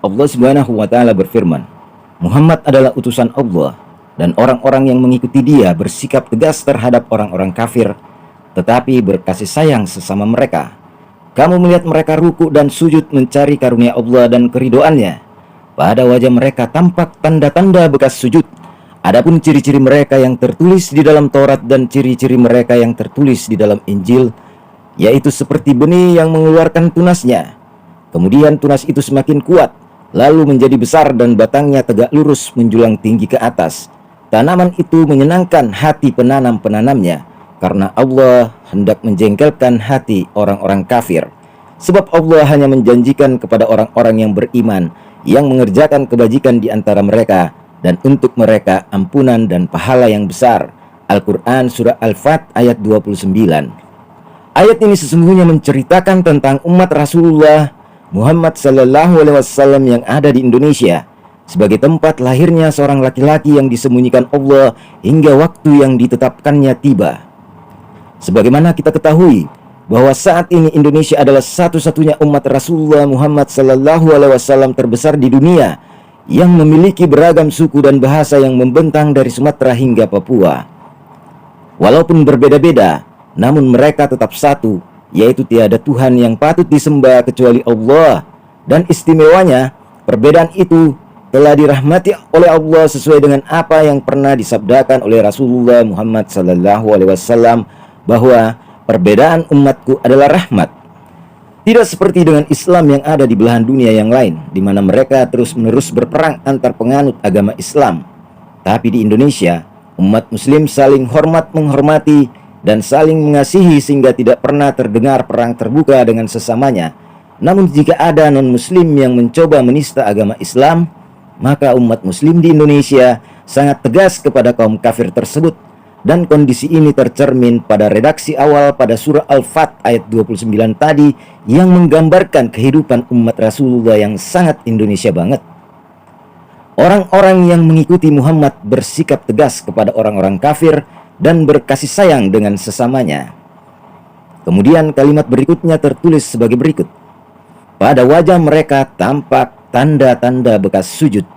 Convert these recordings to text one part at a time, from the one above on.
Allah Subhanahu wa taala berfirman, Muhammad adalah utusan Allah dan orang-orang yang mengikuti dia bersikap tegas terhadap orang-orang kafir tetapi berkasih sayang sesama mereka. Kamu melihat mereka ruku dan sujud mencari karunia Allah dan keridoannya. Pada wajah mereka tampak tanda-tanda bekas sujud. Adapun ciri-ciri mereka yang tertulis di dalam Taurat dan ciri-ciri mereka yang tertulis di dalam Injil, yaitu seperti benih yang mengeluarkan tunasnya. Kemudian tunas itu semakin kuat, lalu menjadi besar dan batangnya tegak lurus menjulang tinggi ke atas. Tanaman itu menyenangkan hati penanam-penanamnya, karena Allah hendak menjengkelkan hati orang-orang kafir. Sebab Allah hanya menjanjikan kepada orang-orang yang beriman, yang mengerjakan kebajikan di antara mereka, dan untuk mereka ampunan dan pahala yang besar. Al-Quran Surah Al-Fat ayat 29. Ayat ini sesungguhnya menceritakan tentang umat Rasulullah Muhammad Sallallahu Alaihi Wasallam yang ada di Indonesia, sebagai tempat lahirnya seorang laki-laki yang disembunyikan Allah hingga waktu yang ditetapkannya tiba. Sebagaimana kita ketahui bahwa saat ini Indonesia adalah satu-satunya umat Rasulullah Muhammad Sallallahu Alaihi Wasallam terbesar di dunia yang memiliki beragam suku dan bahasa yang membentang dari Sumatera hingga Papua. Walaupun berbeda-beda, namun mereka tetap satu, yaitu tiada Tuhan yang patut disembah kecuali Allah. Dan istimewanya, perbedaan itu telah dirahmati oleh Allah sesuai dengan apa yang pernah disabdakan oleh Rasulullah Muhammad Sallallahu Alaihi Wasallam, bahwa perbedaan umatku adalah rahmat. Tidak seperti dengan Islam yang ada di belahan dunia yang lain, di mana mereka terus-menerus berperang antar penganut agama Islam. Tapi di Indonesia, umat Muslim saling hormat menghormati dan saling mengasihi sehingga tidak pernah terdengar perang terbuka dengan sesamanya. Namun jika ada non-Muslim yang mencoba menista agama Islam, maka umat Muslim di Indonesia sangat tegas kepada kaum kafir tersebut. Dan kondisi ini tercermin pada redaksi awal pada surah Al-Fat ayat 29 tadi yang menggambarkan kehidupan umat Rasulullah yang sangat Indonesia banget. Orang-orang yang mengikuti Muhammad bersikap tegas kepada orang-orang kafir dan berkasih sayang dengan sesamanya. Kemudian kalimat berikutnya tertulis sebagai berikut. Pada wajah mereka tampak tanda-tanda bekas sujud.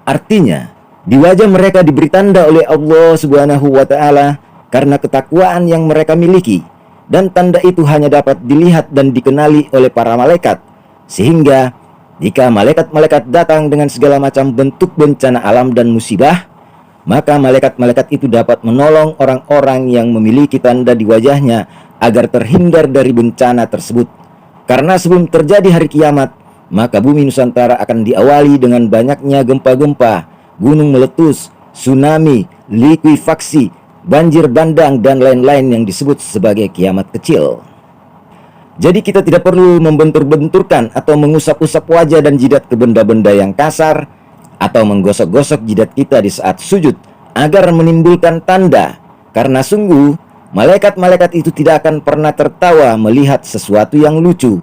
Artinya, di wajah mereka diberi tanda oleh Allah Subhanahu wa taala karena ketakwaan yang mereka miliki, dan tanda itu hanya dapat dilihat dan dikenali oleh para malaikat, sehingga jika malaikat-malaikat datang dengan segala macam bentuk bencana alam dan musibah, maka malaikat-malaikat itu dapat menolong orang-orang yang memiliki tanda di wajahnya agar terhindar dari bencana tersebut. Karena sebelum terjadi hari kiamat, maka bumi Nusantara akan diawali dengan banyaknya gempa-gempa, gunung meletus, tsunami, likuifaksi, banjir bandang, dan lain-lain yang disebut sebagai kiamat kecil. Jadi kita tidak perlu membentur-benturkan atau mengusap-usap wajah dan jidat ke benda-benda yang kasar, atau menggosok-gosok jidat kita di saat sujud agar menimbulkan tanda, karena sungguh malaikat-malaikat itu tidak akan pernah tertawa melihat sesuatu yang lucu.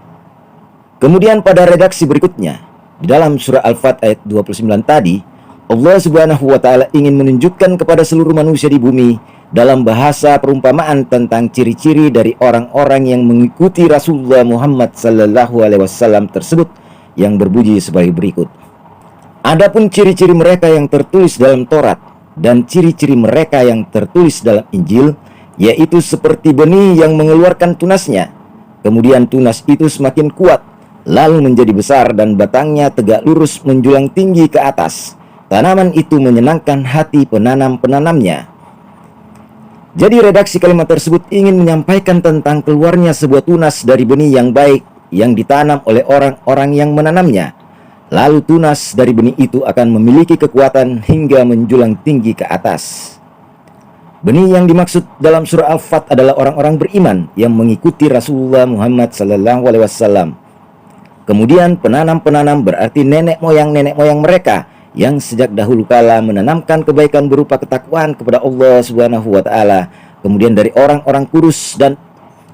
Kemudian pada redaksi berikutnya, di dalam surah Al-Fat ayat 29 tadi, Allah Subhanahu wa taala ingin menunjukkan kepada seluruh manusia di bumi dalam bahasa perumpamaan tentang ciri-ciri dari orang-orang yang mengikuti Rasulullah Muhammad sallallahu alaihi wasallam tersebut yang berbunyi sebagai berikut. Adapun ciri-ciri mereka yang tertulis dalam Taurat dan ciri-ciri mereka yang tertulis dalam Injil, yaitu seperti benih yang mengeluarkan tunasnya. Kemudian tunas itu semakin kuat, lalu menjadi besar dan batangnya tegak lurus menjulang tinggi ke atas. Tanaman itu menyenangkan hati penanam-penanamnya. Jadi redaksi kalimat tersebut ingin menyampaikan tentang keluarnya sebuah tunas dari benih yang baik yang ditanam oleh orang-orang yang menanamnya. Lalu tunas dari benih itu akan memiliki kekuatan hingga menjulang tinggi ke atas. Benih yang dimaksud dalam surah Al-Fat adalah orang-orang beriman yang mengikuti Rasulullah Muhammad SAW. Kemudian penanam-penanam berarti nenek moyang mereka yang sejak dahulu kala menanamkan kebaikan berupa ketakwaan kepada Allah Subhanahu wa taala. Kemudian dari orang-orang kurus dan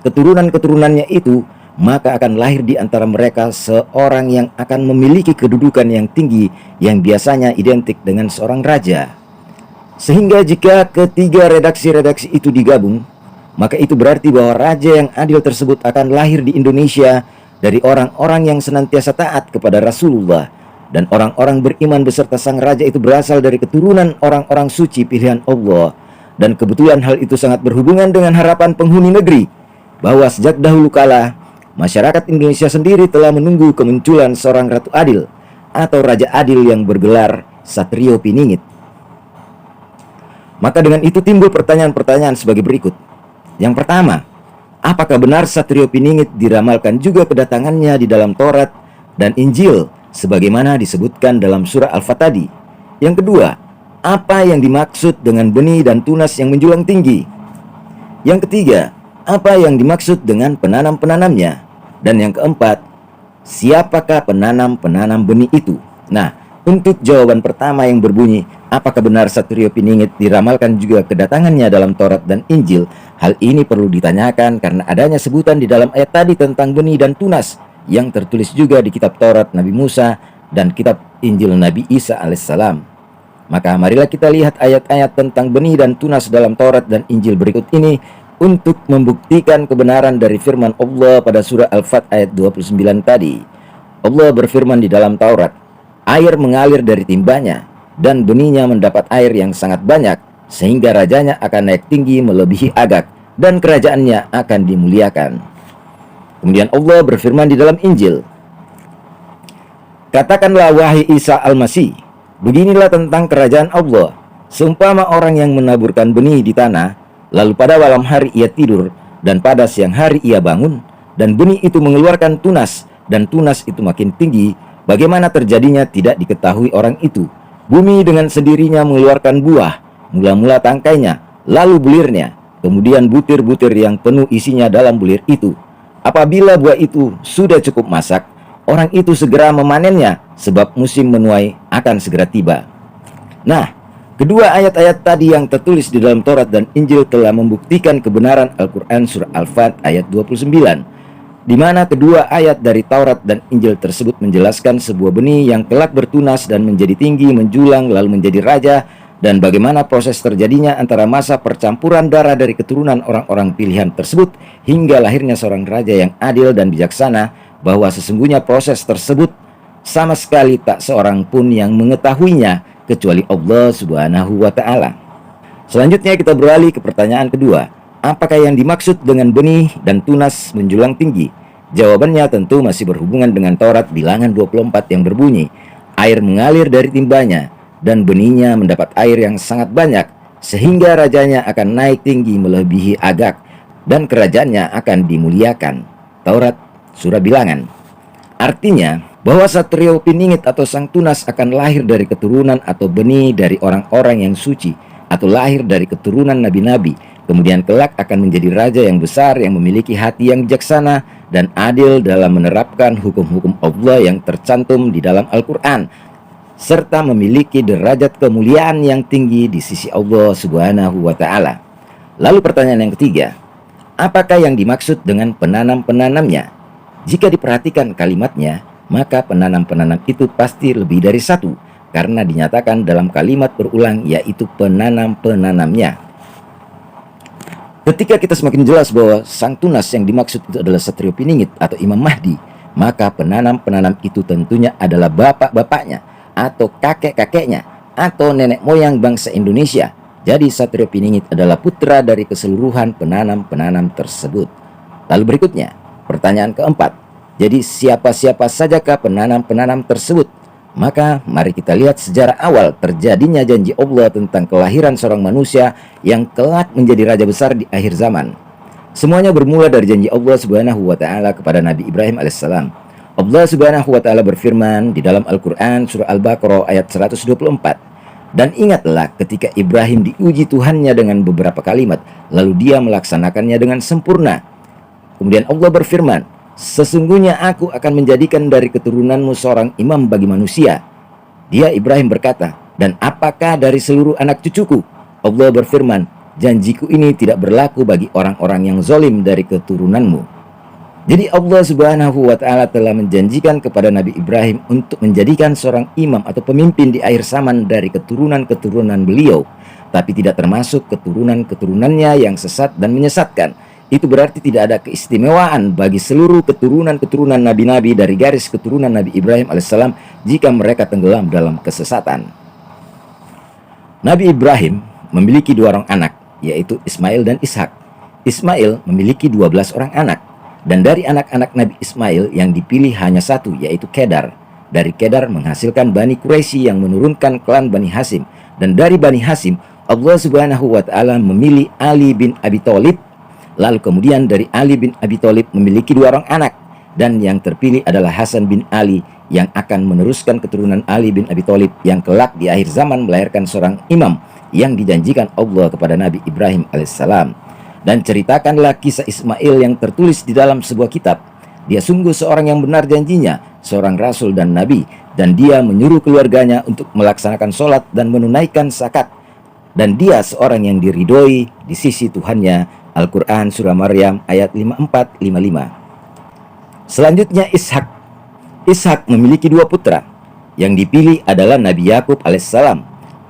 keturunan-keturunannya itu, maka akan lahir di antara mereka seorang yang akan memiliki kedudukan yang tinggi yang biasanya identik dengan seorang raja. Sehingga jika ketiga redaksi-redaksi itu digabung, maka itu berarti bahwa raja yang adil tersebut akan lahir di Indonesia dari orang-orang yang senantiasa taat kepada Rasulullah, dan orang-orang beriman beserta sang raja itu berasal dari keturunan orang-orang suci pilihan Allah. Dan kebetulan hal itu sangat berhubungan dengan harapan penghuni negeri, bahwa sejak dahulu kala masyarakat Indonesia sendiri telah menunggu kemunculan seorang ratu adil atau raja adil yang bergelar Satrio Piningit. Maka dengan itu timbul pertanyaan-pertanyaan sebagai berikut. Yang pertama, apakah benar Satrio Piningit diramalkan juga kedatangannya di dalam Taurat dan Injil sebagaimana disebutkan dalam surah Al-Fat tadi? Yang kedua, apa yang dimaksud dengan benih dan tunas yang menjulang tinggi? Yang ketiga, apa yang dimaksud dengan penanam-penanamnya? Dan yang keempat, siapakah penanam-penanam benih itu? Nah, untuk jawaban pertama yang berbunyi, apakah benar Satrio Piningit diramalkan juga kedatangannya dalam Taurat dan Injil? Hal ini perlu ditanyakan karena adanya sebutan di dalam ayat tadi tentang benih dan tunas yang tertulis juga di kitab Taurat Nabi Musa dan kitab Injil Nabi Isa alaihissalam. Maka marilah kita lihat ayat-ayat tentang benih dan tunas dalam Taurat dan Injil berikut ini untuk membuktikan kebenaran dari firman Allah pada surah Al-Fat ayat 29 tadi. Allah berfirman di dalam Taurat, air mengalir dari timbanya dan benihnya mendapat air yang sangat banyak, sehingga rajanya akan naik tinggi melebihi Agag dan kerajaannya akan dimuliakan. Kemudian Allah berfirman di dalam Injil, katakanlah wahai Isa al-Masih, beginilah tentang kerajaan Allah. Seumpama orang yang menaburkan benih di tanah, lalu pada malam hari ia tidur, dan pada siang hari ia bangun, dan benih itu mengeluarkan tunas, dan tunas itu makin tinggi. Bagaimana terjadinya tidak diketahui orang itu. Bumi dengan sendirinya mengeluarkan buah, mula-mula tangkainya, lalu bulirnya, kemudian butir-butir yang penuh isinya dalam bulir itu. Apabila buah itu sudah cukup masak, orang itu segera memanennya, sebab musim menuai akan segera tiba. Nah, kedua ayat-ayat tadi yang tertulis di dalam Taurat dan Injil telah membuktikan kebenaran Al-Quran surah Al-Fat ayat 29, di mana kedua ayat dari Taurat dan Injil tersebut menjelaskan sebuah benih yang kelak bertunas dan menjadi tinggi, menjulang, lalu menjadi raja, dan bagaimana proses terjadinya antara masa percampuran darah dari keturunan orang-orang pilihan tersebut hingga lahirnya seorang raja yang adil dan bijaksana, bahwa sesungguhnya proses tersebut sama sekali tak seorang pun yang mengetahuinya kecuali Allah Subhanahu wa Ta'ala. Selanjutnya kita beralih ke pertanyaan kedua, apakah yang dimaksud dengan benih dan tunas menjulang tinggi? Jawabannya tentu masih berhubungan dengan Taurat bilangan 24 yang berbunyi, air mengalir dari timbanya dan benihnya mendapat air yang sangat banyak, sehingga rajanya akan naik tinggi melebihi Agag dan kerajaannya akan dimuliakan. Taurat surah bilangan. Artinya bahwa Satrio Piningit atau sang tunas akan lahir dari keturunan atau benih dari orang-orang yang suci, atau lahir dari keturunan nabi-nabi, kemudian kelak akan menjadi raja yang besar yang memiliki hati yang bijaksana dan adil dalam menerapkan hukum-hukum Allah yang tercantum di dalam Al-Quran, serta memiliki derajat kemuliaan yang tinggi di sisi Allah Subhanahu wa Ta'ala. Lalu pertanyaan yang ketiga, apakah yang dimaksud dengan penanam-penanamnya? Jika diperhatikan kalimatnya, maka penanam-penanam itu pasti lebih dari satu, karena dinyatakan dalam kalimat berulang, yaitu penanam-penanamnya. Ketika kita semakin jelas bahwa sang tunas yang dimaksud itu adalah Satrio Piningit atau Imam Mahdi, maka penanam-penanam itu tentunya adalah bapak-bapaknya atau kakek-kakeknya atau nenek moyang bangsa Indonesia. Jadi Satrio Piningit adalah putra dari keseluruhan penanam-penanam tersebut. Lalu berikutnya, pertanyaan keempat, jadi siapa-siapa sajakah penanam-penanam tersebut? Maka mari kita lihat sejarah awal terjadinya janji Allah tentang kelahiran seorang manusia yang kelak menjadi raja besar di akhir zaman. Semuanya bermula dari janji Allah Subhanahu wa Ta'ala kepada Nabi Ibrahim alaihissalam. Allah Subhanahu wa Ta'ala berfirman di dalam Al-Quran surah Al-Baqarah ayat 124. Dan ingatlah ketika Ibrahim diuji Tuhannya dengan beberapa kalimat, lalu dia melaksanakannya dengan sempurna. Kemudian Allah berfirman, sesungguhnya aku akan menjadikan dari keturunanmu seorang imam bagi manusia. Dia Ibrahim berkata, dan apakah dari seluruh anak cucuku? Allah berfirman, janjiku ini tidak berlaku bagi orang-orang yang zalim dari keturunanmu. Jadi Allah Subhanahu wa Ta'ala telah menjanjikan kepada Nabi Ibrahim untuk menjadikan seorang imam atau pemimpin di akhir zaman dari keturunan-keturunan beliau, tapi tidak termasuk keturunan-keturunannya yang sesat dan menyesatkan. Itu berarti tidak ada keistimewaan bagi seluruh keturunan-keturunan nabi-nabi dari garis keturunan Nabi Ibrahim alaihissalam jika mereka tenggelam dalam kesesatan. Nabi Ibrahim memiliki 2 orang anak, yaitu Ismail dan Ishak. Ismail memiliki 12 orang anak, dan dari anak-anak Nabi Ismail yang dipilih hanya 1, yaitu Kedar. Dari Kedar menghasilkan Bani Quraisy yang menurunkan klan Bani Hashim, dan dari Bani Hashim Allah Subhanahu wa Ta'ala memilih Ali bin Abi Thalib. Lalu kemudian dari Ali bin Abi Thalib memiliki 2 orang anak, dan yang terpilih adalah Hasan bin Ali yang akan meneruskan keturunan Ali bin Abi Thalib yang kelak di akhir zaman melahirkan seorang imam yang dijanjikan Allah kepada Nabi Ibrahim alaihissalam. Dan ceritakanlah kisah Ismail yang tertulis di dalam sebuah kitab. Dia sungguh seorang yang benar janjinya, seorang rasul dan nabi, dan dia menyuruh keluarganya untuk melaksanakan sholat dan menunaikan zakat. Dan dia seorang yang diridhoi di sisi Tuhannya. Al-Quran Surah Maryam ayat 54-55. Selanjutnya Ishak. Ishak memiliki 2 putra. Yang dipilih adalah Nabi Yakub alaihissalam.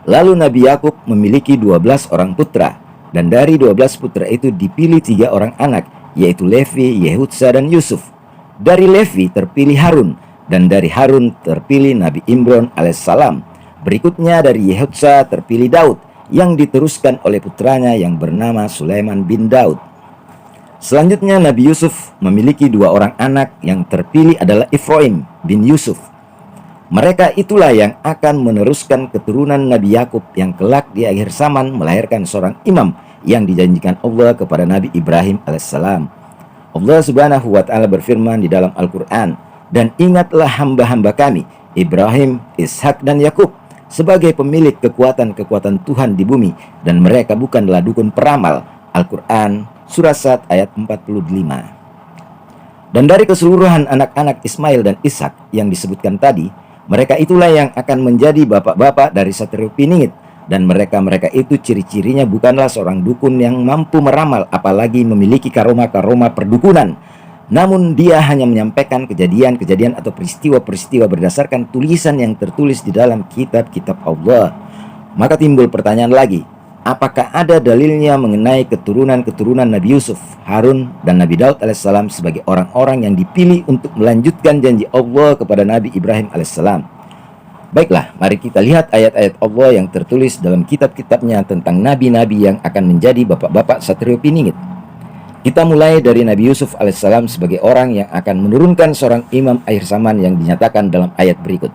Lalu Nabi Yakub memiliki 12 orang putra. Dan dari 12 putra itu dipilih 3 orang anak, yaitu Levi, Yehutsa, dan Yusuf. Dari Levi terpilih Harun, dan dari Harun terpilih Nabi Imran alaihissalam. Berikutnya dari Yehutsa terpilih Daud, yang diteruskan oleh putranya yang bernama Sulaiman bin Daud. Selanjutnya Nabi Yusuf memiliki 2 orang anak, yang terpilih adalah Ifraim bin Yusuf. Mereka itulah yang akan meneruskan keturunan Nabi Yakub yang kelak di akhir zaman melahirkan seorang imam yang dijanjikan Allah kepada Nabi Ibrahim alaihissalam. Allah Subhanahu wa Ta'ala berfirman di dalam Al-Quran, "Dan ingatlah hamba-hamba kami Ibrahim, Ishak, dan Yakub sebagai pemilik kekuatan-kekuatan Tuhan di bumi, dan mereka bukanlah dukun peramal." Al-Quran Surah Sad ayat 45. Dan dari keseluruhan anak-anak Ismail dan Ishak yang disebutkan tadi, mereka itulah yang akan menjadi bapak-bapak dari Satrio Piningit. Dan mereka itu ciri-cirinya bukanlah seorang dukun yang mampu meramal, apalagi memiliki karoma-karoma perdukunan. Namun dia hanya menyampaikan kejadian-kejadian atau peristiwa-peristiwa berdasarkan tulisan yang tertulis di dalam kitab-kitab Allah. Maka timbul pertanyaan lagi, apakah ada dalilnya mengenai keturunan-keturunan Nabi Yusuf, Harun, dan Nabi Daud alaihissalam sebagai orang-orang yang dipilih untuk melanjutkan janji Allah kepada Nabi Ibrahim alaihissalam? Baiklah, mari kita lihat ayat-ayat Allah yang tertulis dalam kitab-kitabnya tentang nabi-nabi yang akan menjadi bapak-bapak Satrio Piningit. Kita mulai dari Nabi Yusuf alaihissalam sebagai orang yang akan menurunkan seorang imam akhir zaman yang dinyatakan dalam ayat berikut.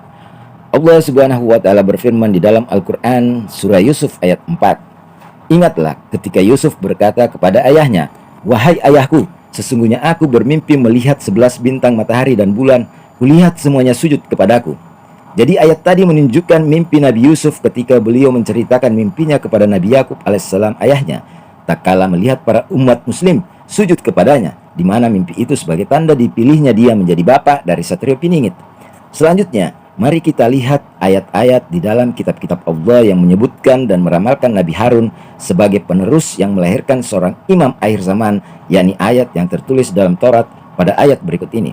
Allah Subhanahu wa Ta'ala berfirman di dalam Al-Quran Surah Yusuf ayat 4. Ingatlah ketika Yusuf berkata kepada ayahnya, "Wahai ayahku, sesungguhnya aku bermimpi melihat 11 bintang matahari dan bulan, kulihat semuanya sujud kepadaku." Jadi ayat tadi menunjukkan mimpi Nabi Yusuf ketika beliau menceritakan mimpinya kepada Nabi Yakub alaihissalam ayahnya, tak kala melihat para umat muslim sujud kepadanya, di mana mimpi itu sebagai tanda dipilihnya dia menjadi bapak dari Satrio Piningit. Selanjutnya, mari kita lihat ayat-ayat di dalam kitab-kitab Allah yang menyebutkan dan meramalkan Nabi Harun sebagai penerus yang melahirkan seorang imam akhir zaman, yakni ayat yang tertulis dalam Taurat pada ayat berikut ini.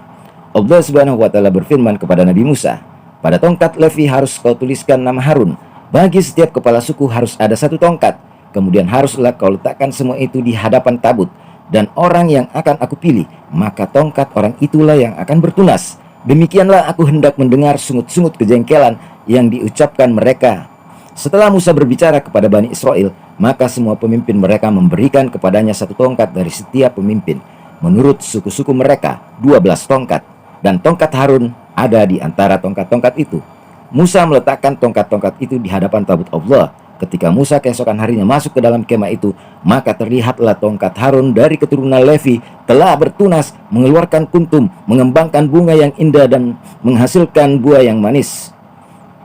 Allah Subhanahu wa Ta'ala berfirman kepada Nabi Musa, "Pada tongkat Levi harus kau tuliskan nama Harun. Bagi setiap kepala suku harus ada 1 tongkat. Kemudian haruslah kau letakkan semua itu di hadapan tabut. Dan orang yang akan aku pilih, maka tongkat orang itulah yang akan bertunas. Demikianlah aku hendak mendengar sungut-sungut kejengkelan yang diucapkan mereka." Setelah Musa berbicara kepada Bani Israel, maka semua pemimpin mereka memberikan kepadanya 1 tongkat dari setiap pemimpin. Menurut suku-suku mereka, 12 tongkat. Dan tongkat Harun ada di antara tongkat-tongkat itu. Musa meletakkan tongkat-tongkat itu di hadapan tabut Allah. Ketika Musa keesokan harinya masuk ke dalam kemah itu, maka terlihatlah tongkat Harun dari keturunan Levi telah bertunas, mengeluarkan kuntum, mengembangkan bunga yang indah, dan menghasilkan buah yang manis.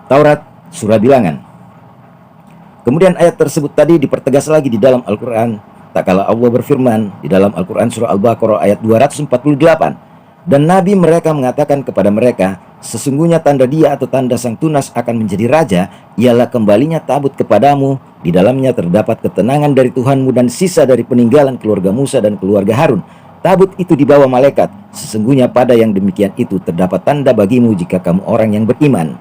Taurat Surah Bilangan. Kemudian ayat tersebut tadi dipertegas lagi di dalam Al-Quran. Tak kala Allah berfirman di dalam Al-Quran Surah Al-Baqarah ayat 248. Dan Nabi mereka mengatakan kepada mereka, "Sesungguhnya tanda dia atau tanda sang tunas akan menjadi raja, ialah kembalinya tabut kepadamu. Di dalamnya terdapat ketenangan dari Tuhanmu dan sisa dari peninggalan keluarga Musa dan keluarga Harun. Tabut itu dibawa malaikat. Sesungguhnya pada yang demikian itu terdapat tanda bagimu jika kamu orang yang beriman."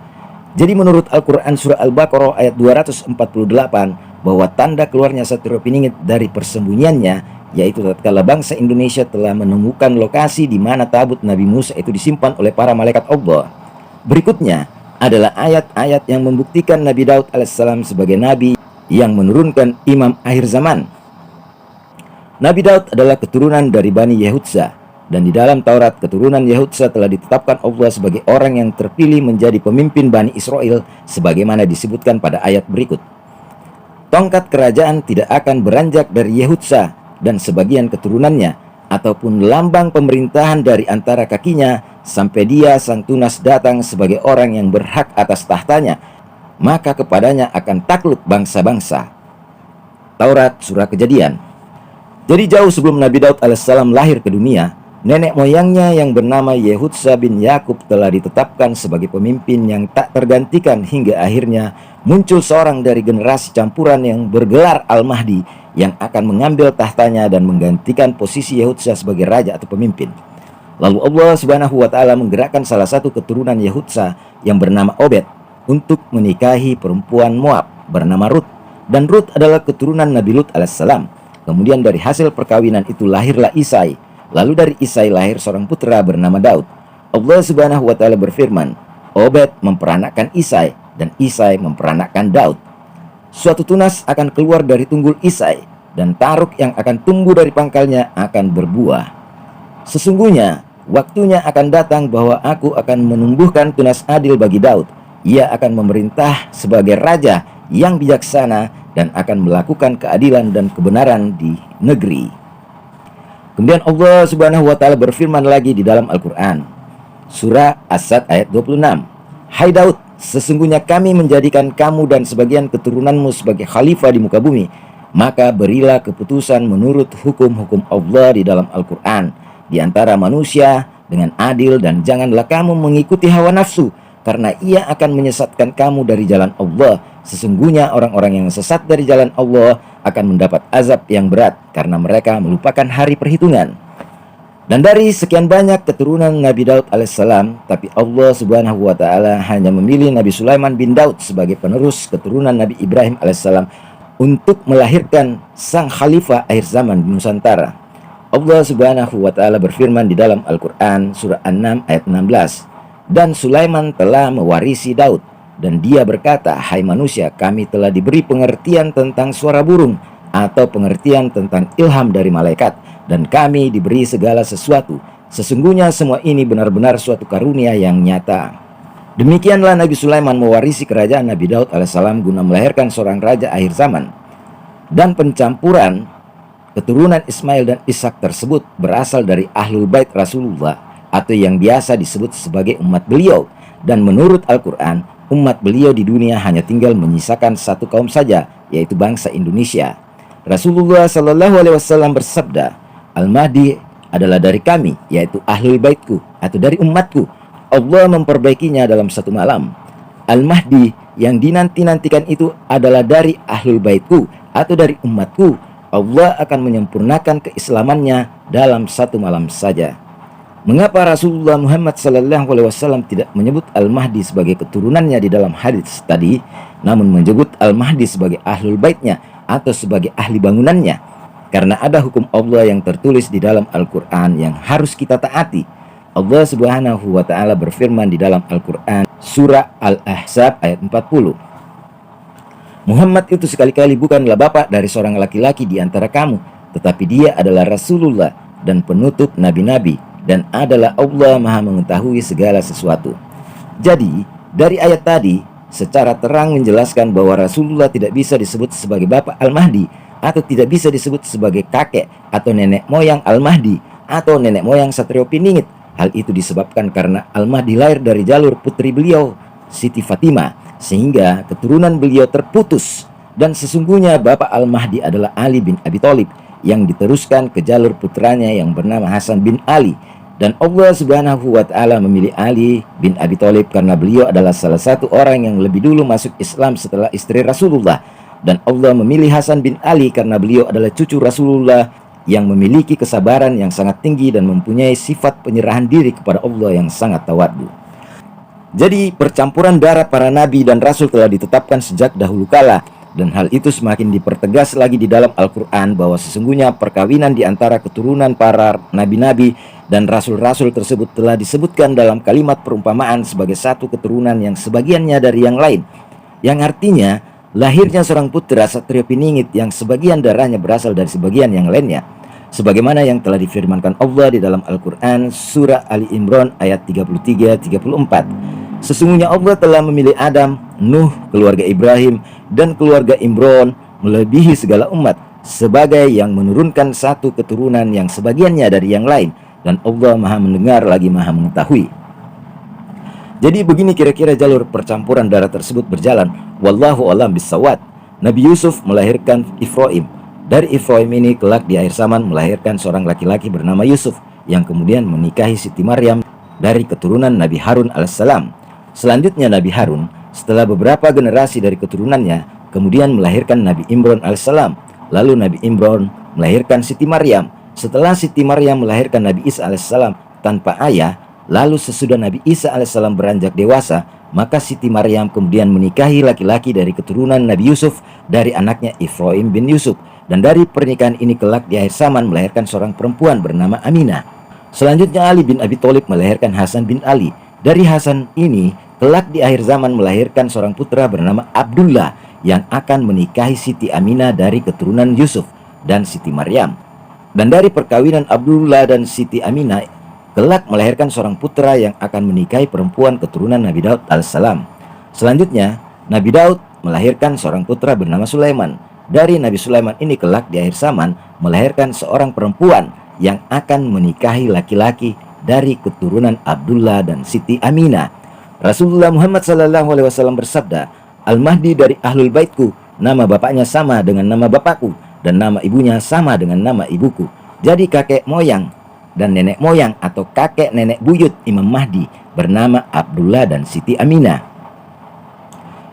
Jadi menurut Al-Quran Surah Al-Baqarah ayat 248, bahwa tanda keluarnya Satrio Piningit dari persembunyiannya, yaitu tatkala bangsa Indonesia telah menemukan lokasi di mana tabut Nabi Musa itu disimpan oleh para malaikat Allah. Berikutnya, adalah ayat-ayat yang membuktikan Nabi Daud alaihissalam sebagai nabi yang menurunkan imam akhir zaman. Nabi Daud adalah keturunan dari Bani Yehudza, dan di dalam Taurat keturunan Yehudza telah ditetapkan Allah sebagai orang yang terpilih menjadi pemimpin Bani Israel sebagaimana disebutkan pada ayat berikut. Tongkat kerajaan tidak akan beranjak dari Yehudza dan sebagian keturunannya, ataupun lambang pemerintahan dari antara kakinya, sampai dia sang tunas datang sebagai orang yang berhak atas tahtanya, maka kepadanya akan takluk bangsa-bangsa. Taurat Surah Kejadian. Jadi jauh sebelum Nabi Daud alaihissalam lahir ke dunia, nenek moyangnya yang bernama Yehudza bin Yakub telah ditetapkan sebagai pemimpin yang tak tergantikan hingga akhirnya muncul seorang dari generasi campuran yang bergelar Al-Mahdi yang akan mengambil tahtanya dan menggantikan posisi Yehudza sebagai raja atau pemimpin. Lalu Allah Subhanahu wa taala menggerakkan salah satu keturunan Yehudza yang bernama Obed untuk menikahi perempuan Moab bernama Rut, dan Rut adalah keturunan Nabi Lut alaihissalam. Kemudian dari hasil perkawinan itu lahirlah Isai. Lalu dari Isai lahir seorang putra bernama Daud. Allah Subhanahu wa taala berfirman, Obed memperanakkan Isai dan Isai memperanakkan Daud. Suatu tunas akan keluar dari tunggul Isai, dan taruk yang akan tumbuh dari pangkalnya akan berbuah. Sesungguhnya waktunya akan datang bahwa aku akan menumbuhkan tunas adil bagi Daud. Ia akan memerintah sebagai raja yang bijaksana dan akan melakukan keadilan dan kebenaran di negeri. Kemudian Allah Subhanahu wa taala berfirman lagi di dalam Al-Qur'an, surah As-Sad ayat 26. Hai Daud, sesungguhnya kami menjadikan kamu dan sebagian keturunanmu sebagai khalifah di muka bumi, maka berilah keputusan menurut hukum-hukum Allah di dalam Al-Qur'an di antara manusia dengan adil, dan janganlah kamu mengikuti hawa nafsu, karena ia akan menyesatkan kamu dari jalan Allah. Sesungguhnya orang-orang yang sesat dari jalan Allah akan mendapat azab yang berat karena mereka melupakan hari perhitungan. Dan dari sekian banyak keturunan Nabi Daud alaihissalam, tapi Allah Subhanahu wa taala hanya memilih Nabi Sulaiman bin Daud sebagai penerus keturunan Nabi Ibrahim alaihissalam untuk melahirkan sang khalifah akhir zaman di Nusantara. Allah Subhanahu wa taala berfirman di dalam Al-Qur'an surah An-Naml ayat 16, dan Sulaiman telah mewarisi Daud. Dan dia berkata, hai manusia, kami telah diberi pengertian tentang suara burung, atau pengertian tentang ilham dari malaikat, dan kami diberi segala sesuatu. Sesungguhnya semua ini benar-benar suatu karunia yang nyata. Demikianlah Nabi Sulaiman mewarisi kerajaan Nabi Daud alaihissalam guna melahirkan seorang raja akhir zaman. Dan pencampuran keturunan Ismail dan Ishak tersebut berasal dari Ahlul Bait Rasulullah, atau yang biasa disebut sebagai umat beliau. Dan menurut Al-Quran, umat beliau di dunia hanya tinggal menyisakan satu kaum saja, yaitu bangsa Indonesia. Rasulullah Shallallahu Alaihi Wasallam bersabda, Al-Mahdi adalah dari kami, yaitu Ahlul Baitku atau dari umatku. Allah memperbaikinya dalam satu malam. Al-Mahdi yang dinanti-nantikan itu adalah dari Ahlul Baitku atau dari umatku. Allah akan menyempurnakan keislamannya dalam satu malam saja. Mengapa Rasulullah Muhammad SAW tidak menyebut Al-Mahdi sebagai keturunannya di dalam hadis tadi, namun menyebut Al-Mahdi sebagai Ahlul Baitnya atau sebagai ahli bangunannya? Karena ada hukum Allah yang tertulis di dalam Al-Quran yang harus kita taati. Allah Subhanahu wa ta'ala berfirman di dalam Al-Quran surah Al-Ahzab ayat 40, Muhammad itu sekali-kali bukanlah bapak dari seorang laki-laki di antara kamu, tetapi dia adalah Rasulullah dan penutup nabi-nabi, dan adalah Allah Maha mengetahui segala sesuatu. Jadi, dari ayat tadi secara terang menjelaskan bahwa Rasulullah tidak bisa disebut sebagai bapak Al-Mahdi, atau tidak bisa disebut sebagai kakek atau nenek moyang Al-Mahdi, atau nenek moyang Satrio Piningit. Hal itu disebabkan karena Al-Mahdi lahir dari jalur putri beliau, Siti Fatimah, sehingga keturunan beliau terputus. Dan sesungguhnya bapak Al-Mahdi adalah Ali bin Abi Thalib, yang diteruskan ke jalur putranya yang bernama Hasan bin Ali. Dan Allah Subhanahu wa ta'ala memilih Ali bin Abi Thalib karena beliau adalah salah satu orang yang lebih dulu masuk Islam setelah istri Rasulullah. Dan Allah memilih Hasan bin Ali karena beliau adalah cucu Rasulullah yang memiliki kesabaran yang sangat tinggi dan mempunyai sifat penyerahan diri kepada Allah yang sangat tawadhu. Jadi percampuran darah para nabi dan rasul telah ditetapkan sejak dahulu kala, Dan hal itu semakin dipertegas lagi di dalam Al-Quran bahwa sesungguhnya perkawinan di antara keturunan para nabi-nabi dan rasul-rasul tersebut telah disebutkan dalam kalimat perumpamaan sebagai satu keturunan yang sebagiannya dari yang lain, yang artinya lahirnya seorang putra Satrio Piningit yang sebagian darahnya berasal dari sebagian yang lainnya, sebagaimana yang telah difirmankan Allah di dalam Al-Quran surah Ali Imran ayat 33-34. Sesungguhnya Allah telah memilih Adam, Nuh, keluarga Ibrahim, dan keluarga Imran melebihi segala umat sebagai yang menurunkan satu keturunan yang sebagiannya dari yang lain, dan Allah maha mendengar lagi maha mengetahui. Jadi begini kira-kira jalur percampuran darah tersebut berjalan. Wallahu a'lam bissawab. Nabi Yusuf melahirkan Ifraim. Dari Ifraim ini kelak di akhir zaman melahirkan seorang laki-laki bernama Yusuf yang kemudian menikahi Siti Maryam dari keturunan Nabi Harun alaihissalam. Selanjutnya Nabi Harun setelah beberapa generasi dari keturunannya kemudian melahirkan Nabi Imran alaihissalam. Lalu Nabi Imran melahirkan Siti Maryam. Setelah Siti Maryam melahirkan Nabi Isa alaihissalam tanpa ayah, lalu sesudah Nabi Isa alaihissalam beranjak dewasa, maka Siti Maryam kemudian menikahi laki-laki dari keturunan Nabi Yusuf dari anaknya Ifraim bin Yusuf. Dan dari pernikahan ini kelak di akhir zaman melahirkan seorang perempuan bernama Aminah. Selanjutnya Ali bin Abi Thalib melahirkan Hasan bin Ali. Dari Hasan ini kelak di akhir zaman melahirkan seorang putra bernama Abdullah yang akan menikahi Siti Aminah dari keturunan Yusuf dan Siti Maryam. Dan dari perkawinan Abdullah dan Siti Aminah kelak melahirkan seorang putra yang akan menikahi perempuan keturunan Nabi Daud alaihissalam. Selanjutnya Nabi Daud melahirkan seorang putra bernama Sulaiman. Dari Nabi Sulaiman ini kelak di akhir zaman melahirkan seorang perempuan yang akan menikahi laki-laki dari keturunan Abdullah dan Siti Aminah. Rasulullah Muhammad SAW bersabda, Al-Mahdi dari Ahlul Baitku, nama bapaknya sama dengan nama bapakku, dan nama ibunya sama dengan nama ibuku. Jadi kakek moyang dan nenek moyang atau kakek nenek buyut Imam Mahdi bernama Abdullah dan Siti Aminah.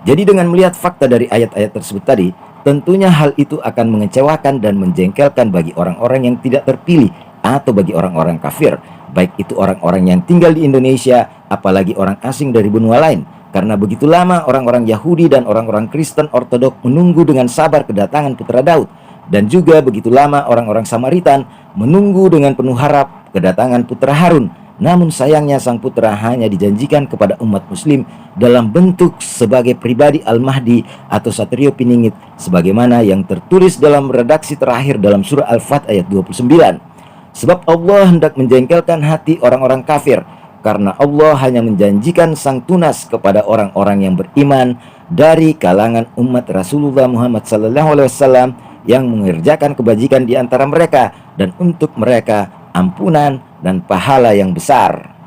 Jadi dengan melihat fakta dari ayat-ayat tersebut tadi, tentunya hal itu akan mengecewakan dan menjengkelkan bagi orang-orang yang tidak terpilih atau bagi orang-orang kafir, baik itu orang-orang yang tinggal di Indonesia, apalagi orang asing dari benua lain. Karena begitu lama orang-orang Yahudi dan orang-orang Kristen Ortodok menunggu dengan sabar kedatangan putra Daud, dan juga begitu lama orang-orang Samaritan menunggu dengan penuh harap kedatangan putra Harun. Namun sayangnya sang putra hanya dijanjikan kepada umat muslim dalam bentuk sebagai pribadi Al-Mahdi atau Satrio Piningit, sebagaimana yang tertulis dalam redaksi terakhir dalam surah Al-Fat ayat 29. Sebab Allah hendak menjengkelkan hati orang-orang kafir, karena Allah hanya menjanjikan sang tunas kepada orang-orang yang beriman dari kalangan umat Rasulullah Muhammad SAW yang mengerjakan kebajikan di antara mereka, dan untuk mereka ampunan dan pahala yang besar.